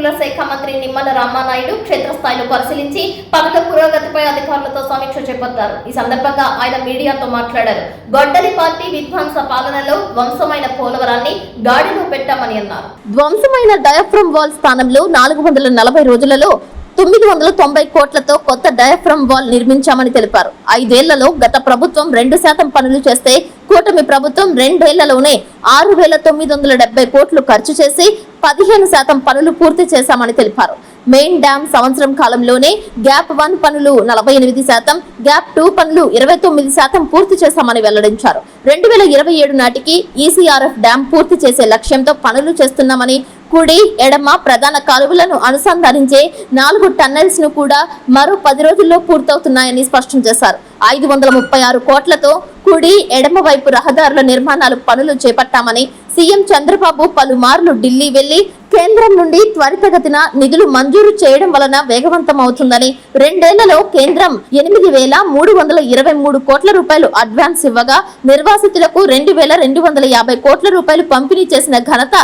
పనుల శాఖ మంత్రి నిమ్మల రామానాయుడు క్షేత్రస్థాయిలో పరిశీలించి పనుల పురోగతిపై అధికారులతో సమీక్ష చేపట్టారు. ఈ సందర్భంగా ఆయన మీడియాతో మాట్లాడారు. గొడ్డలి పార్టీ విధ్వంస పాలనలో ధ్వంసమైన పోలవరాన్ని గాడిలో పెట్టామని అన్నారు. ధ్వంసమైన డయాఫ్రమ్ వాల్ స్థానంలో 440 రోజులలో 990 కోట్లతో కొత్త డయాఫ్రమ్ వాల్ నిర్మించామని తెలిపారు. 5 ఏళ్లలో గత ప్రభుత్వం 2% పనులు చేస్తే కూటమి ప్రభుత్వం 2 ఏళ్లలోనే 6,970 కోట్లు ఖర్చు చేసి 15% పనులు పూర్తి చేశామని తెలిపారు. మెయిన్ డ్యామ్ సంవత్సరం కాలంలోనే గ్యాప్ 1 పనులు 48%, గ్యాప్ 2 పనులు 29% పూర్తి చేశామని వెల్లడించారు. 2027 నాటికి ఈసీఆర్ఎఫ్ డ్యామ్ పూర్తి చేసే లక్ష్యంతో పనులు చేస్తున్నామని, కుడి ఎడమ ప్రధాన కాలువలను అనుసంధానించే 4 టన్నెల్స్ ను కూడా మరో 10 రోజుల్లో పూర్తవుతున్నాయని స్పష్టం చేశారు. 536 కోట్లతో కుడి ఎడమ వైపు రహదారుల నిర్మాణాలు పనులు చేపట్టామని, సీఎం చంద్రబాబు పలుమార్లు ఢిల్లీ వెళ్లి కేంద్రం నుండి త్వరితగతిన నిధులు మంజూరు చేయడం వలన వేగవంతం అవుతుందని, 2 ఏళ్లలో కేంద్రం 8,323 కోట్ల రూపాయలు అడ్వాన్స్ ఇవ్వగా నిర్వాసితులకు 2,250 కోట్ల రూపాయలు పంపిణీ చేసిన ఘనత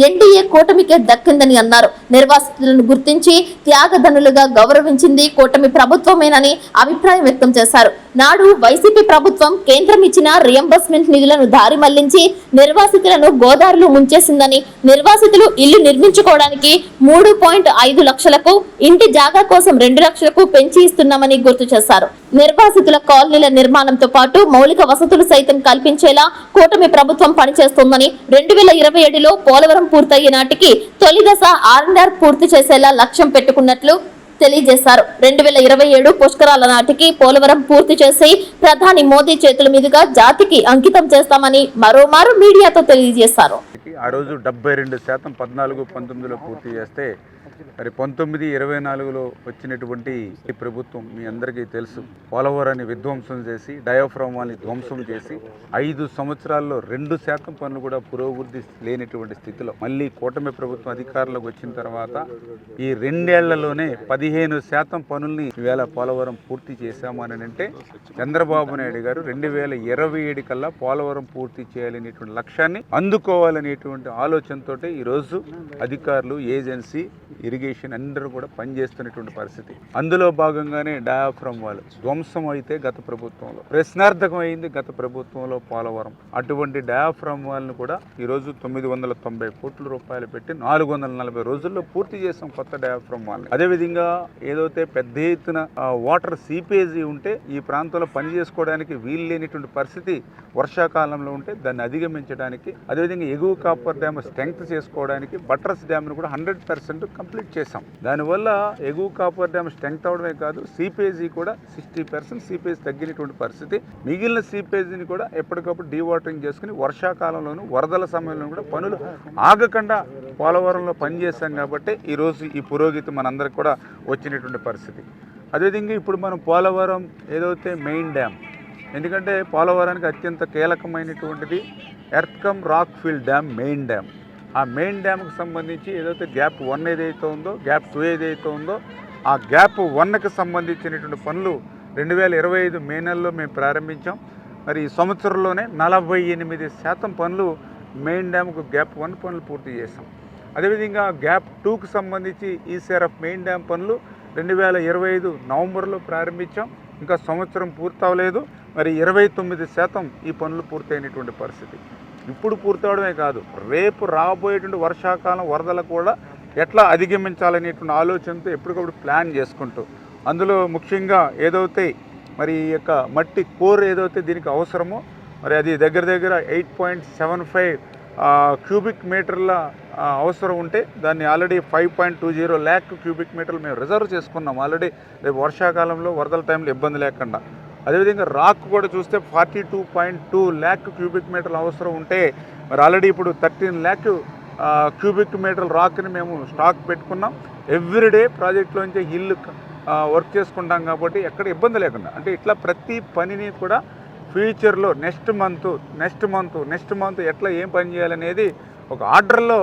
ఎన్డీఏ కూటమికే దక్కిందని అన్నారు. నిర్వాసితులను గుర్తించి త్యాగధనులుగా గౌరవించింది కూటమి ప్రభుత్వమేనని అభిప్రాయం వ్యక్తం చేశారు. నాడు వైసీపీ ప్రభుత్వం కేంద్రం ఇచ్చిన రియంబర్స్మెంట్ నిధులను దారి మళ్లించి నిర్వాసితులను గోదావరిలో ముంచేసిందని, నిర్వాసితులు ఇల్లు నిర్మించుకోవడానికి 3.5 లక్షలకు, ఇంటి జాగా కోసం 2 లక్షలకు పెంచి ఇస్తున్నామని గుర్తు చేశారు. నిర్వాసితుల కాలనీల నిర్మాణంతో పాటు మౌలిక వసతులు సైతం కల్పించేలా కూటమి ప్రభుత్వం పనిచేస్తోందని, 2027లో పోలవరం పూర్తయ్యే నాటికి తొలి దశ R&R పూర్తి చేసేలా లక్ష్యం పెట్టుకున్నట్లు తెలియజేశారు. 2027 పుష్కరాల నాటికి పోలవరం పూర్తి చేసి ప్రధాని మోదీ చేతుల మీదుగా జాతికి అంకితం చేస్తామని మరోమారు మీడియాతో తెలియజేశారు. ఆ రోజు 72% 14-19లో పూర్తి చేస్తే మరి 19-24లో వచ్చినటువంటి ఈ ప్రభుత్వం మీ అందరికీ తెలుసు, పోలవరాన్ని విధ్వంసం చేసి డయాఫ్రమ్ వాల్ని ధ్వంసం చేసి 5 సంవత్సరాల్లో 2% పనులు కూడా పురోభివృద్ధి లేనటువంటి స్థితిలో మళ్ళీ కూటమి ప్రభుత్వం అధికారంలోకి వచ్చిన తర్వాత ఈ 2 ఏళ్లలోనే 15% పనుల్ని ఈవేళ పోలవరం పూర్తి చేశాము అని అంటే చంద్రబాబు నాయుడు గారు 2027 కల్లా పోలవరం పూర్తి చేయాలనేటువంటి లక్ష్యాన్ని అందుకోవాలనేటువంటి ఆలోచనతో ఈరోజు అధికారులు, ఏజెన్సీ, ఇరిగేషన్ అందరూ కూడా పనిచేస్తున్నటువంటి పరిస్థితి. అందులో భాగంగానే డయాఫ్రమ్ వాల్ ధ్వంసం అయితే గత ప్రభుత్వంలో, ప్రశ్నార్థకం అయింది గత ప్రభుత్వంలో పోలవరం. అటువంటి డయాఫ్రమ్ వాల్ను కూడా ఈరోజు 990 కోట్ల రూపాయలు పెట్టి 440 రోజుల్లో పూర్తి చేసాం కొత్త డయాఫ్రమ్ వాల్. అదేవిధంగా ఏదైతే పెద్ద ఎత్తున వాటర్ సీపేజీ ఉంటే ఈ ప్రాంతంలో పని చేసుకోవడానికి వీలు లేనిటువంటి పరిస్థితి వర్షాకాలంలో ఉంటే దాన్ని అధిగమించడానికి, అదేవిధంగా ఎగువ కాపర్ డ్యామ్ స్ట్రెంగ్త్ చేసుకోవడానికి బట్రస్ డ్యామ్ను కూడా 100% కంప్లీట్ చేసాం. దానివల్ల ఎగువ కాపర్ డ్యామ్ స్ట్రెంగ్త్ అవడమే కాదు, సీపేజీ కూడా 60% సీపేజ్ తగ్గినటువంటి పరిస్థితి. మిగిలిన సీపేజీని కూడా ఎప్పటికప్పుడు డీవాటరింగ్ చేసుకుని వర్షాకాలంలోనూ వరదల సమయంలో కూడా పనులు ఆగకుండా పోలవరంలో పనిచేస్తాం కాబట్టి ఈరోజు ఈ పురోగతి మనందరికి కూడా వచ్చినటువంటి పరిస్థితి. అదేవిధంగా ఇప్పుడు మనం పోలవరం ఏదైతే మెయిన్ డ్యామ్, ఎందుకంటే పోలవరానికి అత్యంత కీలకమైనటువంటిది earth cum rock fill dam, main dam. ఆ మెయిన్ డ్యామ్కి సంబంధించి ఏదైతే గ్యాప్ 1 ఏదైతే ఉందో, గ్యాప్ 2 ఏదైతే ఉందో, ఆ గ్యాప్ 1కి సంబంధించినటువంటి పనులు 2025 మే నెలలో మేము ప్రారంభించాం. మరి ఈ సంవత్సరంలోనే 48% పనులు మెయిన్ డ్యామ్కు గ్యాప్ 1 పనులు పూర్తి చేసాం. అదేవిధంగా గ్యాప్ 2కి సంబంధించి ఈసీఆర్ఎఫ్ మెయిన్ డ్యామ్ పనులు 2025 నవంబర్లో ప్రారంభించాం. ఇంకా సంవత్సరం పూర్తవలేదు. మరి 29% ఈ పనులు పూర్తయినటువంటి పరిస్థితి. ఇప్పుడు పూర్తవడమే కాదు, రేపు రాబోయేటువంటి వర్షాకాలం వరదలు కూడా ఎట్లా అధిగమించాలనేటువంటి ఆలోచనతో ఎప్పటికప్పుడు ప్లాన్ చేసుకుంటూ, అందులో ముఖ్యంగా ఏదైతే మరి ఈ యొక్క మట్టి కోర్ ఏదైతే దీనికి అవసరమో మరి అది దగ్గర 8.75 క్యూబిక్ మీటర్ల అవసరం ఉంటే దాన్ని ఆల్రెడీ 5.20 ల్యాక్ క్యూబిక్ మీటర్లు మేము రిజర్వ్ చేసుకున్నాం ఆల్రెడీ, రేపు వర్షాకాలంలో వరదల టైంలో ఇబ్బంది లేకుండా. అదేవిధంగా రాక్ కూడా చూస్తే 42.2 ల్యాక్ క్యూబిక్ మీటర్లు అవసరం ఉంటే మరి ఆల్రెడీ ఇప్పుడు 13 ల్యాక్ క్యూబిక్ మీటర్ల రాక్ని మేము స్టాక్ పెట్టుకున్నాం. ఎవ్రీడే ప్రాజెక్టులోంచి ఇల్లు వర్క్ చేసుకుంటాం కాబట్టి ఎక్కడ ఇబ్బంది లేకుండా, అంటే ఇట్లా ప్రతి పనిని కూడా ఫ్యూచర్లో నెక్స్ట్ మంత్ ఎట్లా ఏం పని చేయాలనేది ఒక ఆర్డర్లో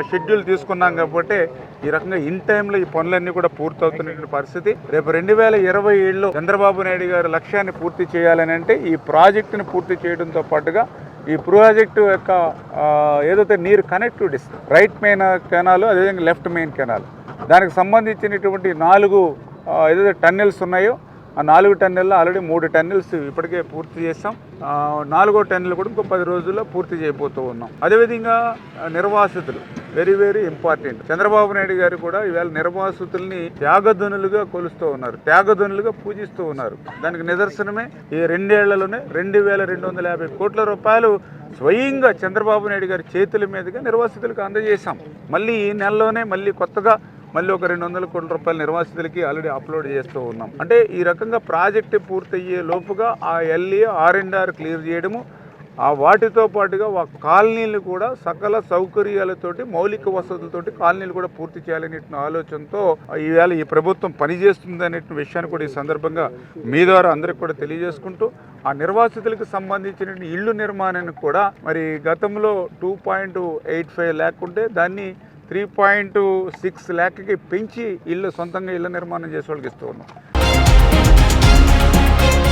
షెడ్యూల్ తీసుకున్నాం కాబట్టి ఈ రకంగా ఇన్ టైంలో ఈ పనులన్నీ కూడా పూర్తవుతున్న పరిస్థితి. రేపు 2027లో చంద్రబాబు నాయుడు గారు లక్ష్యాన్ని పూర్తి చేయాలని అంటే ఈ ప్రాజెక్టును పూర్తి చేయడంతో పాటుగా ఈ ప్రాజెక్టు యొక్క ఏదైతే నీరు కనెక్టివిటీస్, రైట్ మెయిన్ కెనాల్, అదేవిధంగా లెఫ్ట్ మెయిన్ కెనాల్ దానికి సంబంధించినటువంటి 4 ఏదైతే టన్నెల్స్ ఉన్నాయో ఆ 4 టన్నెల్లో ఆల్రెడీ 3 టన్నెల్స్ ఇప్పటికే పూర్తి చేస్తాం. 4వ టన్నెల్ కూడా ఇంకో 10 రోజుల్లో పూర్తి చేయబోతూ ఉన్నాం. అదేవిధంగా నిర్వాసితులు very very important. Chandrababu Naidu garu కూడా ఈవేళ నిర్వాసితుల్ని త్యాగధనులుగా కొలుస్తూ ఉన్నారు, త్యాగధనులుగా పూజిస్తూ ఉన్నారు. దానికి నిదర్శనమే ఈ 2 ఏళ్లలోనే 2250 కోట్ల రూపాయలు స్వయంగా చంద్రబాబు నాయుడు గారి చేతుల మీదుగా నిర్వాసితులకు అందజేశాం. మళ్ళీ ఈ నెలలోనే కొత్తగా ఒక 200 కోట్ల రూపాయల నిర్వాసితులకి ఆల్రెడీ అప్లోడ్ చేస్తూ ఉన్నాం. అంటే ఈ రకంగా ప్రాజెక్టు పూర్తయ్యే లోపుగా ఆ ఎల్ఏ R&R క్లియర్ చేయడము, ఆ వాటితో పాటుగా కాలనీలు కూడా సకల సౌకర్యాలతోటి మౌలిక వసతులతోటి కాలనీలు కూడా పూర్తి చేయాలనే ఆలోచనతో ఈవేళ ఈ ప్రభుత్వం పనిచేస్తుంది అనే విషయాన్ని కూడా ఈ సందర్భంగా మీ ద్వారా అందరికి కూడా తెలియజేసుకుంటూ, ఆ నిర్వాసితులకు సంబంధించిన ఇళ్ళు నిర్మాణానికి కూడా మరి గతంలో 2.85 lakh ఉంటే దాన్ని 3.6 lakh పెంచి సొంతంగా ఇళ్ళ నిర్మాణం చేసే వాళ్ళకి ఇస్తూ ఉన్నాం.